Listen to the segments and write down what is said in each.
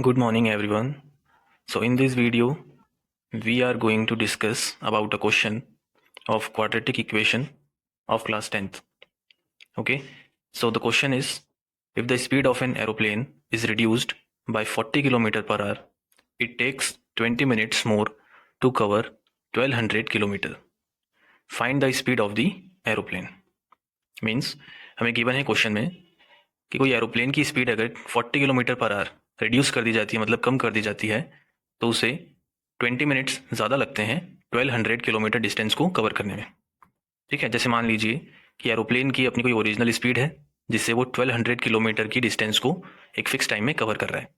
Good morning everyone. So in this video we are going to discuss about a question of quadratic equation of class 10th. Okay, so the question is, if the speed of an aeroplane is reduced by 40 km per hour, it takes 20 minutes more to cover 1200 km. Find the speed of the aeroplane. Means हमें given है question में कि कोई aeroplane की speed अगर 40 kilometre per hour reduce कर दी जाती है, मतलब कम कर दी जाती है, तो उसे 20 मिनट्स ज़्यादा लगते हैं 1200 किलोमीटर डिस्टेंस को कवर करने में। ठीक है, जैसे मान लीजिए कि एरोप्लेन की अपनी कोई ओरिजिनल स्पीड है जिससे वो 1200 किलोमीटर की डिस्टेंस को एक फिक्स टाइम में कवर कर रहा है।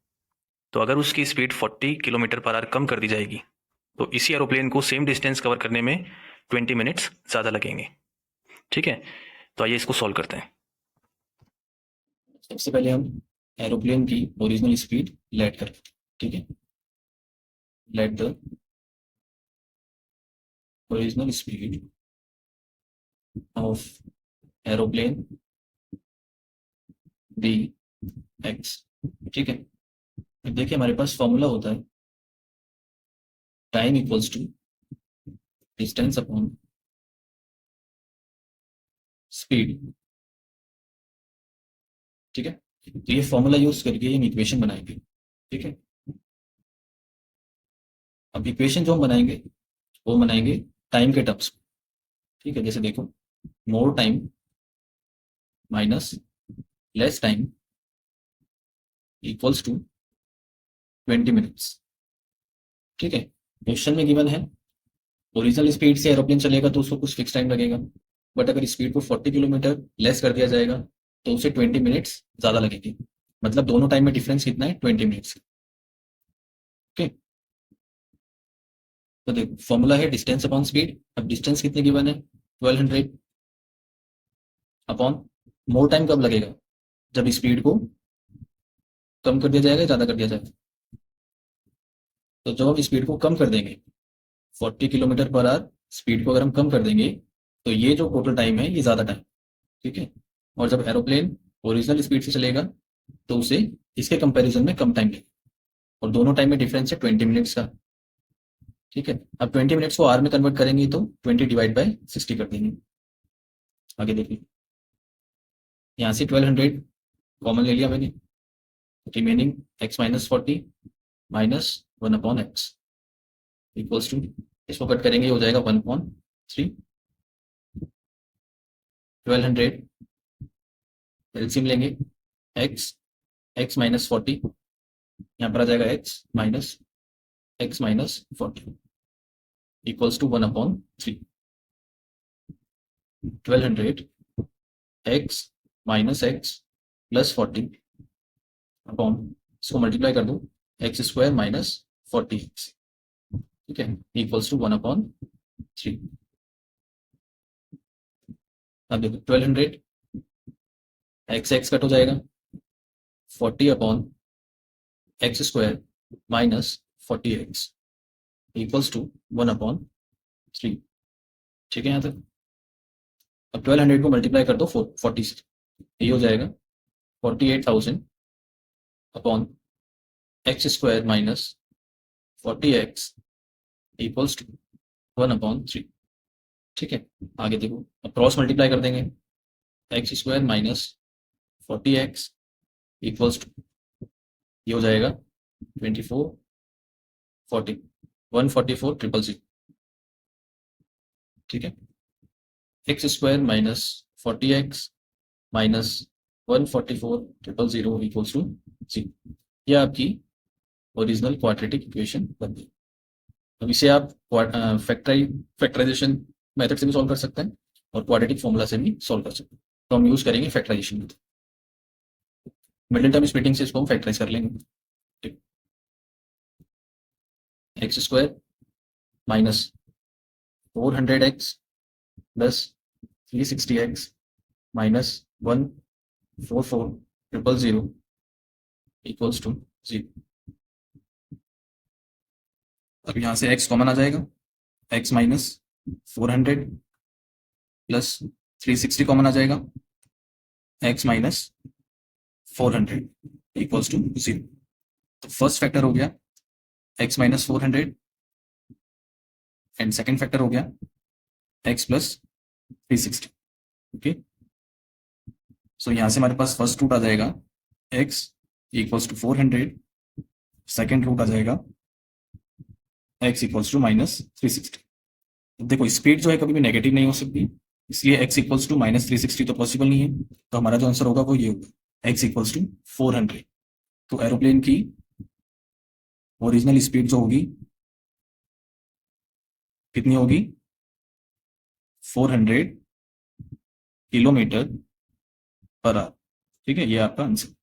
तो अगर उसकी स्पीड 40 किलोमीटर पर आवर कम कर दी जाएगी तो इसी एरोप्लेन को सेम डिस्टेंस कवर करने में 20 मिनट्स ज़्यादा लगेंगे। ठीक है, तो आइए इसको सॉल्व करते हैं। सबसे पहले हम एरोप्लेन की ओरिजिनल स्पीड लेट करें। ठीक है, let the original speed of aeroplane be X. ठीक है, देखिए हमारे पास फॉर्मूला होता है time equals to distance upon speed. ठीक है, तो ये फॉर्मूला यूज करके हम इक्वेशन बनाएंगे। ठीक है, अब इक्वेशन जो हम बनाएंगे वो बनाएंगे टाइम के टर्म्स। ठीक है, जैसे देखो, more time minus less time equals to 20 minutes. ठीक है, क्वेश्चन में गिवन है ओरिजिनल स्पीड से एरोप्लेन चलेगा तो उसको कुछ फिक्स टाइम लगेगा, बट अगर स्पीड को 40 किलोमीटर लेस कर दिया जाएगा तो उसे 20 मिनट्स ज़्यादा लगेंगे। मतलब दोनों टाइम में डिफरेंस कितना है? 20 मिनट्स। ओके, तो देखो फॉर्मूला है डिस्टेंस अपॉन स्पीड। अब डिस्टेंस कितने गिवन है? 1200 अपॉन मोर टाइम कब लगेगा? जब स्पीड को कम कर दिया जाएगा, ज़्यादा कर दिया जाएगा। तो जब हम स्पीड को कम कर देंगे 40 किलोमीटर पर आवर, स्पीड को अगर हम कम कर देंगे तो ये जो टोटल टाइम है ये ज़्यादा टाइम। ठीक है, और जब एरोप्लेन ओरिजिनल स्पीड से चलेगा तो उसे इसके कंपैरिजन में कम टाइम लगेगा, और दोनों टाइम में डिफरेंस है 20 मिनट्स का। ठीक है, अब 20 मिनट्स को आवर में कन्वर्ट करेंगे तो 20 डिवाइड बाय 60 कर देंगे। आगे देखिए, यहाँ से 1200 कॉमन ले लिया मैंने, remaining x minus 40 minus 1 upon X equals to, इसको कट करेंगे हो जाएगा 1/3। 1200 एलसीएम लेंगे, x माइनस 40, यहाँ पर आ जाएगा x minus 40 equals to 1/3। 1200 x minus x plus 40 upon, इसको मल्टीप्लाई कर दो, एक्स स्क्वायर माइनस 40x। ठीक है, इक्वल्स टू 1/3। अब देखो 1200 x कट हो जाएगा, 40 upon X square minus 40x equals to 1/3। ठीक है, यहाँ तक। अब 1200 को मल्टीप्लाई कर दो 40 से, ये हो जाएगा 48,000 upon X square minus 40x equals to 1/3। ठीक है, आगे देखो, अब क्रॉस मल्टीप्लाई कर देंगे, X square minus 40x equals to, ये हो जाएगा 24 40 144 000। ठीक है, X square minus 40x minus 144 000 equals to 0। यह आपकी ओरिजिनल क्वाड्रेटिक इक्वेशन बन गई। अब इसे आप फैक्टराइजेशन मेथड से भी सॉल्व कर सकते हैं और क्वाड्रेटिक फॉर्मूला से भी सॉल्व कर सकते हैं। तो हम यूज करेंगे factorisation method. Middle term splitting से इसको हम फैक्टराइज कर लेंगे। ठीक, X square minus 400x plus 360x minus 144 000 equals to 0। अब यहाँ से x कॉमन आ जाएगा, x माइनस 400 प्लस 360 कॉमन आ जाएगा, x माइनस 400 इक्वल्स टू 0। तो फर्स्ट फैक्टर हो गया x minus 400 and second factor हो गया x प्लस 360। ओके, सो यहां से हमारे पास फर्स्ट रूट आ जाएगा x equals to 400, second root आ जाएगा x इक्वल्स टू माइनस 360। देखो स्पीड जो है कभी भी नेगेटिव नहीं हो सकती, इसलिए x इक्वल्स टू माइनस 360 तो पॉसिबल नहीं है। तो हमारा जो आंसर होगा वो ये होगा x इक्वल्स टू 400। तो एरोप्लेन की ओरिजिनल स्पीड जो होगी कितनी होगी, 400 किलोमीटर पर आवर। ठीक है, ये आपका आंसर।